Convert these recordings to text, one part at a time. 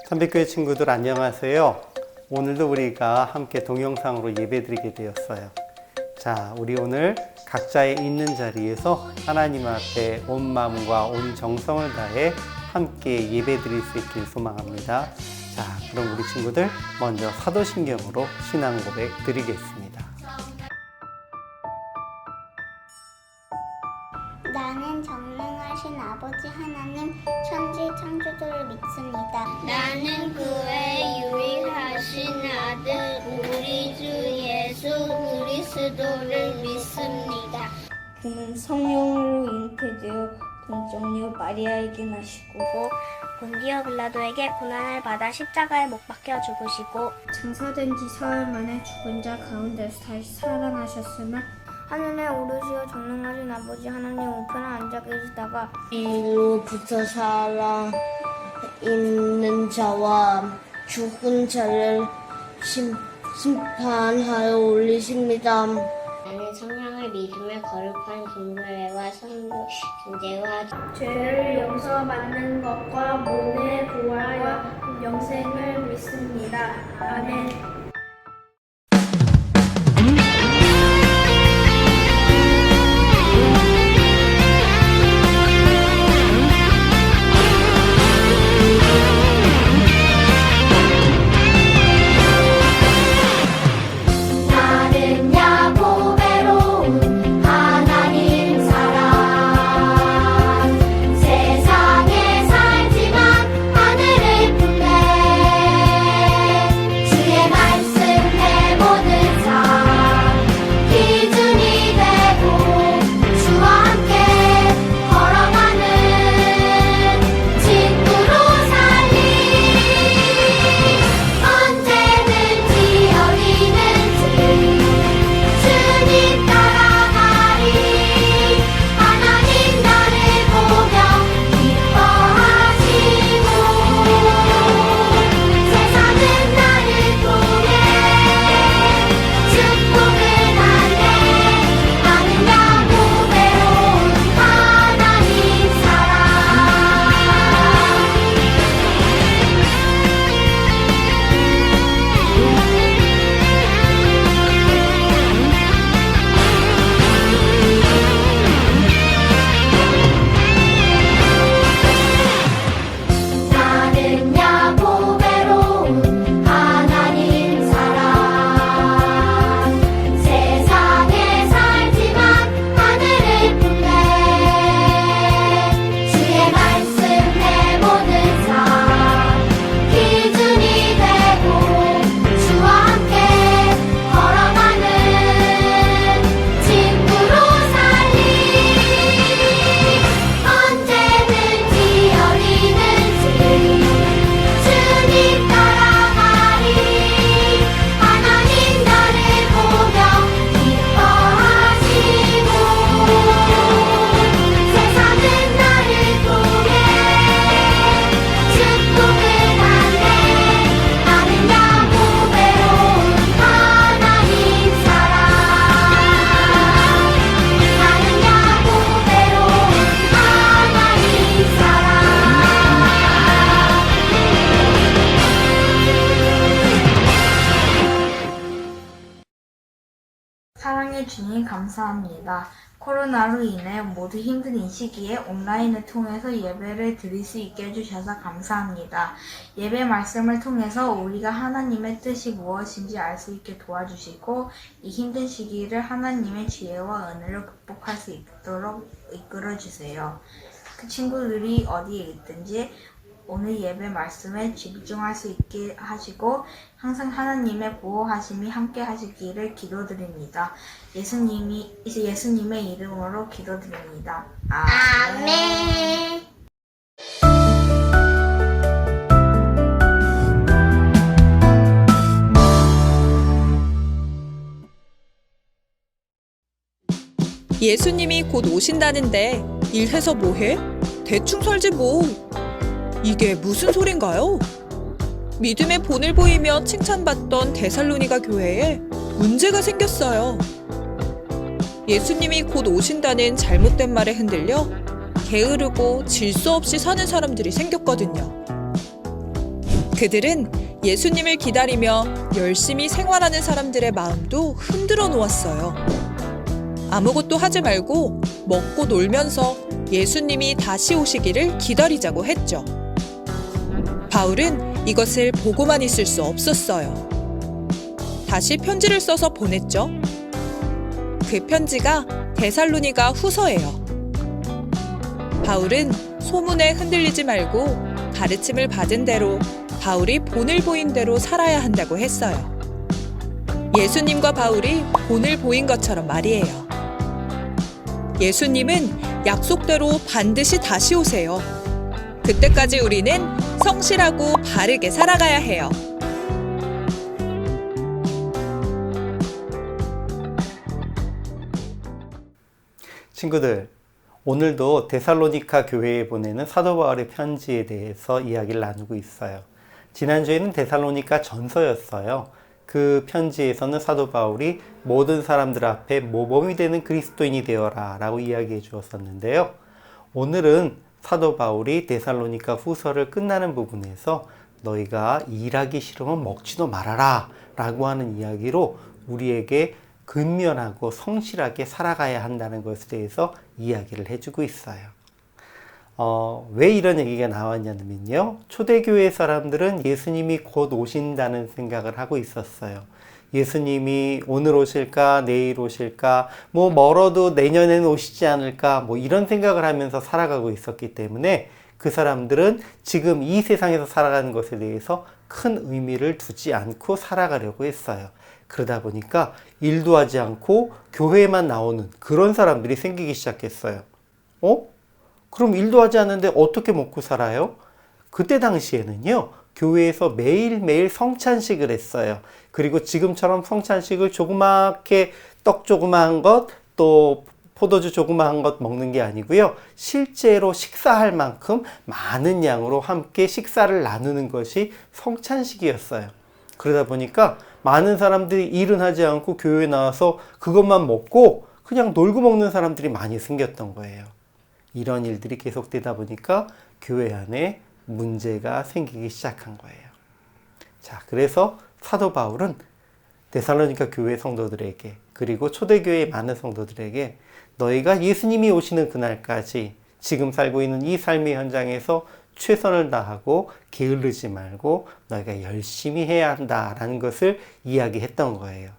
삼백교회 친구들 안녕하세요. 오늘도 우리가 함께 동영상으로 예배드리게 되었어요. 자, 우리 오늘 각자의 있는 자리에서 하나님 앞에 온 마음과 온 정성을 다해 함께 예배드릴 수 있길 소망합니다. 자, 그럼 우리 친구들 먼저 사도신경으로 신앙 고백 드리겠습니다. 나는 전능하신 아버지 하나님 천지 창조주를 믿습니다. 나는 그의 유일하신 아들 우리 주 예수 그리스도를 믿습니다. 그는 성령으로 잉태되어 동정녀 마리아에게 나시고 본디오 빌라도에게 고난을 받아 십자가에 못 박혀 죽으시고 장사된 지 사흘 만에 죽은 자 가운데서 다시 살아나셨으나 하늘에 오르시어 전능하신 아버지 하나님 우편에 앉아 계시다가 이로부터 살아 있는 자와 죽은 자를 심판하여 올리십니다. 나는 성령을 믿으며 거룩한 공교회와 성도 중재와 죄를 용서받는 것과 몸의 부활과 영생을 믿습니다. 아멘. 사랑해 주님 감사합니다. 코로나로 인해 모두 힘든 이 시기에 온라인을 통해서 예배를 드릴 수 있게 해주셔서 감사합니다. 예배 말씀을 통해서 우리가 하나님의 뜻이 무엇인지 알 수 있게 도와주시고 이 힘든 시기를 하나님의 지혜와 은혜로 극복할 수 있도록 이끌어주세요. 그 친구들이 어디에 있든지 오늘 예배 말씀에 집중할 수 있게 하시고 항상 하나님의 보호하심이 함께 하시기를 기도드립니다. 예수님의 이름으로 기도드립니다. 아멘. 예수님이 곧 오신다는데 일해서 뭐해? 대충 살지 뭐. 이게 무슨 소린가요? 믿음의 본을 보이며 칭찬받던 데살로니가 교회에 문제가 생겼어요. 예수님이 곧 오신다는 잘못된 말에 흔들려 게으르고 질서 없이 사는 사람들이 생겼거든요. 그들은 예수님을 기다리며 열심히 생활하는 사람들의 마음도 흔들어 놓았어요. 아무것도 하지 말고 먹고 놀면서 예수님이 다시 오시기를 기다리자고 했죠. 바울은 이것을 보고만 있을 수 없었어요. 다시 편지를 써서 보냈죠. 그 편지가 데살로니가 후서예요. 바울은 소문에 흔들리지 말고 가르침을 받은 대로 바울이 본을 보인 대로 살아야 한다고 했어요. 예수님과 바울이 본을 보인 것처럼 말이에요. 예수님은 약속대로 반드시 다시 오세요. 그때까지 우리는 성실하고 바르게 살아가야 해요. 친구들, 오늘도 데살로니가 교회에 보내는 사도 바울의 편지에 대해서 이야기를 나누고 있어요. 지난주에는 데살로니가 전서였어요. 그 편지에서는 사도 바울이 모든 사람들 앞에 모범이 되는 그리스도인이 되어라 라고 이야기해 주었었는데요. 오늘은 사도 바울이 데살로니가 후서를 끝나는 부분에서 너희가 일하기 싫으면 먹지도 말아라 라고 하는 이야기로 우리에게 근면하고 성실하게 살아가야 한다는 것에 대해서 이야기를 해주고 있어요. 왜 이런 얘기가 나왔냐면요. 초대교회 사람들은 예수님이 곧 오신다는 생각을 하고 있었어요. 예수님이 오늘 오실까, 내일 오실까, 멀어도 내년에는 오시지 않을까, 이런 생각을 하면서 살아가고 있었기 때문에 그 사람들은 지금 이 세상에서 살아가는 것에 대해서 큰 의미를 두지 않고 살아가려고 했어요. 그러다 보니까 일도 하지 않고 교회에만 나오는 그런 사람들이 생기기 시작했어요. 그럼 일도 하지 않는데 어떻게 먹고 살아요? 그때 당시에는요, 교회에서 매일매일 성찬식을 했어요. 그리고 지금처럼 성찬식을 조그맣게 떡 조그마한 것, 또 포도주 조그마한 것 먹는 게 아니고요. 실제로 식사할 만큼 많은 양으로 함께 식사를 나누는 것이 성찬식이었어요. 그러다 보니까 많은 사람들이 일은 하지 않고 교회에 나와서 그것만 먹고 그냥 놀고 먹는 사람들이 많이 생겼던 거예요. 이런 일들이 계속되다 보니까 교회 안에 문제가 생기기 시작한 거예요. 자, 그래서 사도 바울은 데살로니가 교회 성도들에게, 그리고 초대교회의 많은 성도들에게 너희가 예수님이 오시는 그날까지 지금 살고 있는 이 삶의 현장에서 최선을 다하고 게으르지 말고 너희가 열심히 해야 한다라는 것을 이야기했던 거예요.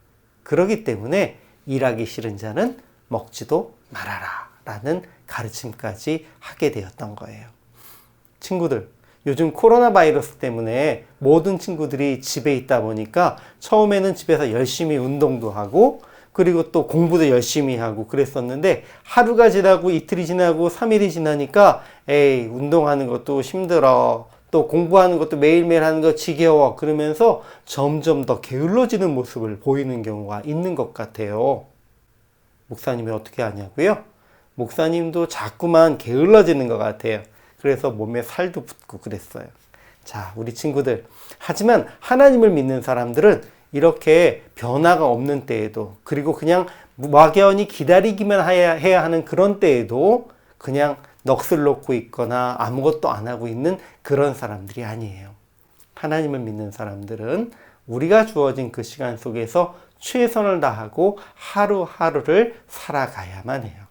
그렇기 때문에 일하기 싫은 자는 먹지도 말아라 라는 가르침까지 하게 되었던 거예요. 친구들, 요즘 코로나 바이러스 때문에 모든 친구들이 집에 있다 보니까 처음에는 집에서 열심히 운동도 하고 그리고 또 공부도 열심히 하고 그랬었는데 하루가 지나고 이틀이 지나고 3일이 지나니까 운동하는 것도 힘들어, 또 공부하는 것도 매일매일 하는 거 지겨워, 그러면서 점점 더 게을러지는 모습을 보이는 경우가 있는 것 같아요. 목사님이 어떻게 하냐고요? 목사님도 자꾸만 게을러지는 것 같아요. 그래서 몸에 살도 붙고 그랬어요. 자, 우리 친구들, 하지만 하나님을 믿는 사람들은 이렇게 변화가 없는 때에도, 그리고 그냥 막연히 기다리기만 해야 하는 그런 때에도 그냥 넋을 놓고 있거나 아무것도 안 하고 있는 그런 사람들이 아니에요. 하나님을 믿는 사람들은 우리가 주어진 그 시간 속에서 최선을 다하고 하루하루를 살아가야만 해요.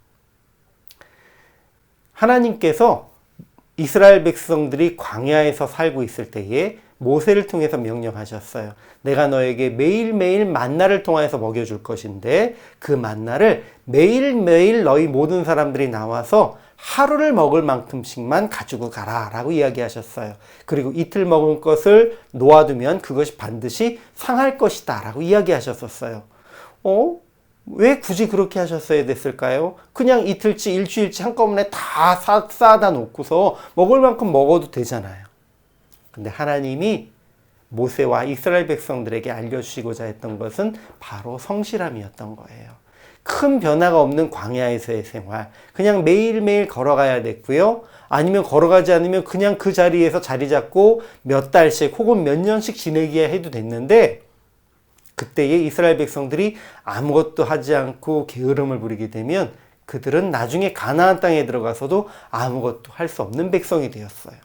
하나님께서 이스라엘 백성들이 광야에서 살고 있을 때에 모세를 통해서 명령하셨어요. 내가 너에게 매일매일 만나를 통해서 먹여줄 것인데 그 만나를 매일매일 너희 모든 사람들이 나와서 하루를 먹을 만큼씩만 가지고 가라 라고 이야기하셨어요. 그리고 이틀 먹은 것을 놓아두면 그것이 반드시 상할 것이다 라고 이야기하셨었어요. 왜 굳이 그렇게 하셨어야 됐을까요? 그냥 이틀치 일주일치 한꺼번에 다 싸다 놓고서 먹을 만큼 먹어도 되잖아요. 근데 하나님이 모세와 이스라엘 백성들에게 알려주시고자 했던 것은 바로 성실함이었던 거예요. 큰 변화가 없는 광야에서의 생활, 그냥 매일매일 걸어가야 됐고요. 아니면 걸어가지 않으면 그냥 그 자리에서 자리 잡고 몇 달씩 혹은 몇 년씩 지내기야 해도 됐는데, 그때의 이스라엘 백성들이 아무것도 하지 않고 게으름을 부리게 되면 그들은 나중에 가나안 땅에 들어가서도 아무것도 할 수 없는 백성이 되었어요.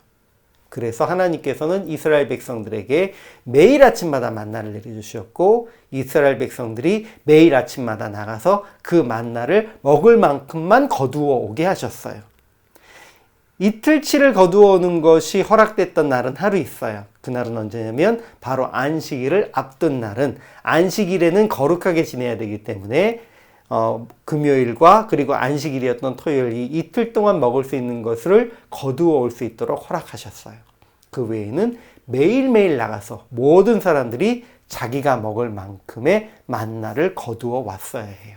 그래서 하나님께서는 이스라엘 백성들에게 매일 아침마다 만나를 내려주셨고 이스라엘 백성들이 매일 아침마다 나가서 그 만나를 먹을 만큼만 거두어 오게 하셨어요. 이틀치를 거두어 오는 것이 허락됐던 날은 하루 있어요. 그날은 언제냐면 바로 안식일을 앞둔 날은 안식일에는 거룩하게 지내야 되기 때문에 금요일과 그리고 안식일이었던 토요일 이 이틀 동안 먹을 수 있는 것을 거두어 올 수 있도록 허락하셨어요. 그 외에는 매일매일 나가서 모든 사람들이 자기가 먹을 만큼의 만나를 거두어 왔어야 해요.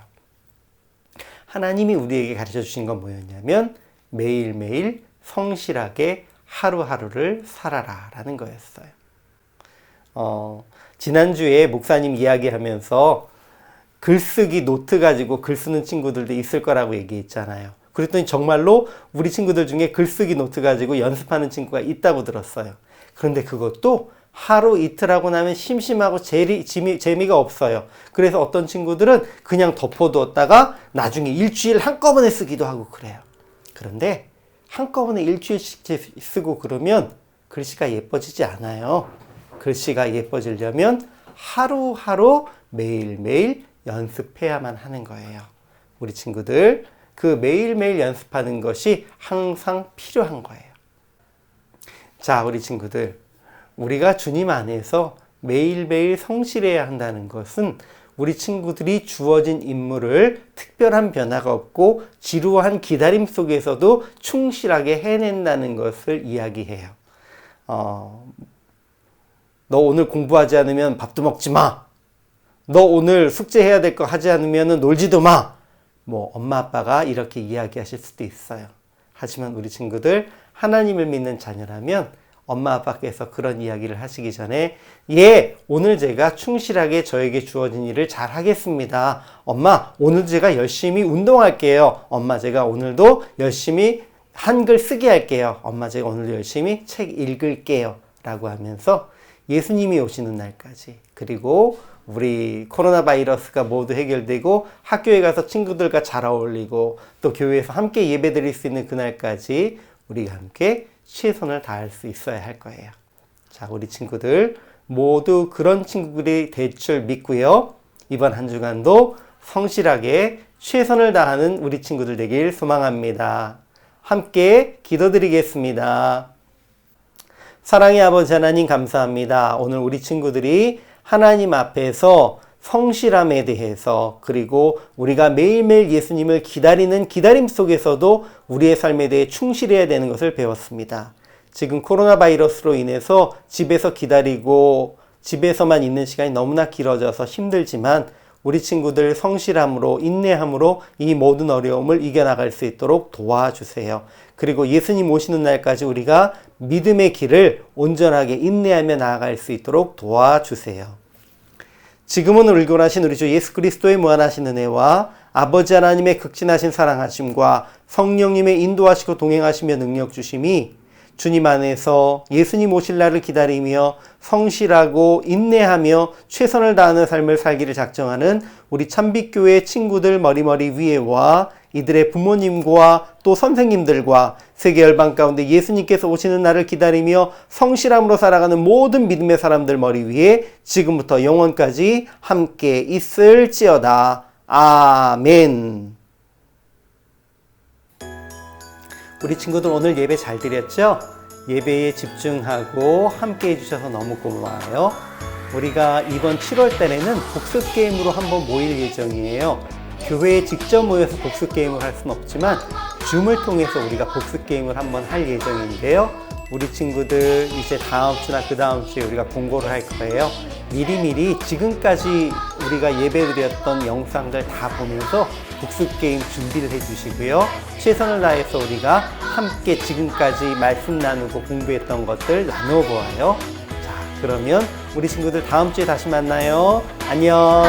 하나님이 우리에게 가르쳐 주신 건 뭐였냐면 매일매일 성실하게 하루하루를 살아라 라는 거였어요. 지난주에 목사님 이야기하면서 글쓰기 노트 가지고 글 쓰는 친구들도 있을 거라고 얘기했잖아요. 그랬더니 정말로 우리 친구들 중에 글쓰기 노트 가지고 연습하는 친구가 있다고 들었어요. 그런데 그것도 하루 이틀 하고 나면 심심하고 재미가 없어요. 그래서 어떤 친구들은 그냥 덮어두었다가 나중에 일주일 한꺼번에 쓰기도 하고 그래요. 그런데 한꺼번에 일주일씩 쓰고 그러면 글씨가 예뻐지지 않아요. 글씨가 예뻐지려면 하루하루 매일매일 연습해야만 하는 거예요. 우리 친구들 그 매일매일 연습하는 것이 항상 필요한 거예요. 자, 우리 친구들 우리가 주님 안에서 매일매일 성실해야 한다는 것은 우리 친구들이 주어진 임무를 특별한 변화가 없고 지루한 기다림 속에서도 충실하게 해낸다는 것을 이야기해요. 너 오늘 공부하지 않으면 밥도 먹지 마. 너 오늘 숙제해야 될 거 하지 않으면 놀지도 마. 뭐 엄마 아빠가 이렇게 이야기하실 수도 있어요. 하지만 우리 친구들 하나님을 믿는 자녀라면 엄마 아빠께서 그런 이야기를 하시기 전에 오늘 제가 충실하게 저에게 주어진 일을 잘 하겠습니다. 엄마 오늘 제가 열심히 운동할게요. 엄마 제가 오늘도 열심히 한글 쓰게 할게요. 엄마 제가 오늘 열심히 책 읽을게요. 라고 하면서 예수님이 오시는 날까지 그리고 우리 코로나 바이러스가 모두 해결되고 학교에 가서 친구들과 잘 어울리고 또 교회에서 함께 예배드릴 수 있는 그날까지 우리가 함께 최선을 다할 수 있어야 할 거예요. 자, 우리 친구들 모두 그런 친구들이 될 줄 믿고요. 이번 한 주간도 성실하게 최선을 다하는 우리 친구들 되길 소망합니다. 함께 기도드리겠습니다. 사랑의 아버지 하나님 감사합니다. 오늘 우리 친구들이 하나님 앞에서 성실함에 대해서 그리고 우리가 매일매일 예수님을 기다리는 기다림 속에서도 우리의 삶에 대해 충실해야 되는 것을 배웠습니다. 지금 코로나 바이러스로 인해서 집에서 기다리고 집에서만 있는 시간이 너무나 길어져서 힘들지만 우리 친구들 성실함으로 인내함으로 이 모든 어려움을 이겨나갈 수 있도록 도와주세요. 그리고 예수님 오시는 날까지 우리가 믿음의 길을 온전하게 인내하며 나아갈 수 있도록 도와주세요. 지금은 울곤하신 우리 주 예수 그리스도의 무한하신 은혜와 아버지 하나님의 극진하신 사랑하심과 성령님의 인도하시고 동행하시며 능력 주심이 주님 안에서 예수님 오실 날을 기다리며 성실하고 인내하며 최선을 다하는 삶을 살기를 작정하는 우리 참빛교회 친구들 머리머리 위에와 이들의 부모님과 또 선생님들과 세계 열방 가운데 예수님께서 오시는 날을 기다리며 성실함으로 살아가는 모든 믿음의 사람들 머리 위에 지금부터 영원까지 함께 있을지어다. 아멘. 우리 친구들 오늘 예배 잘 드렸죠? 예배에 집중하고 함께 해주셔서 너무 고마워요. 우리가 이번 7월 달에는 복습 게임으로 한번 모일 예정이에요. 교회에 직접 모여서 복습 게임을 할 수는 없지만 줌을 통해서 우리가 복습 게임을 한번 할 예정인데요. 우리 친구들 이제 다음 주나 그 다음 주에 우리가 공고를 할 거예요. 미리미리 지금까지 우리가 예배드렸던 영상들 다 보면서 복습 게임 준비를 해주시고요. 최선을 다해서 우리가 함께 지금까지 말씀 나누고 공부했던 것들 나누어 보아요. 자, 그러면 우리 친구들 다음 주에 다시 만나요. 안녕.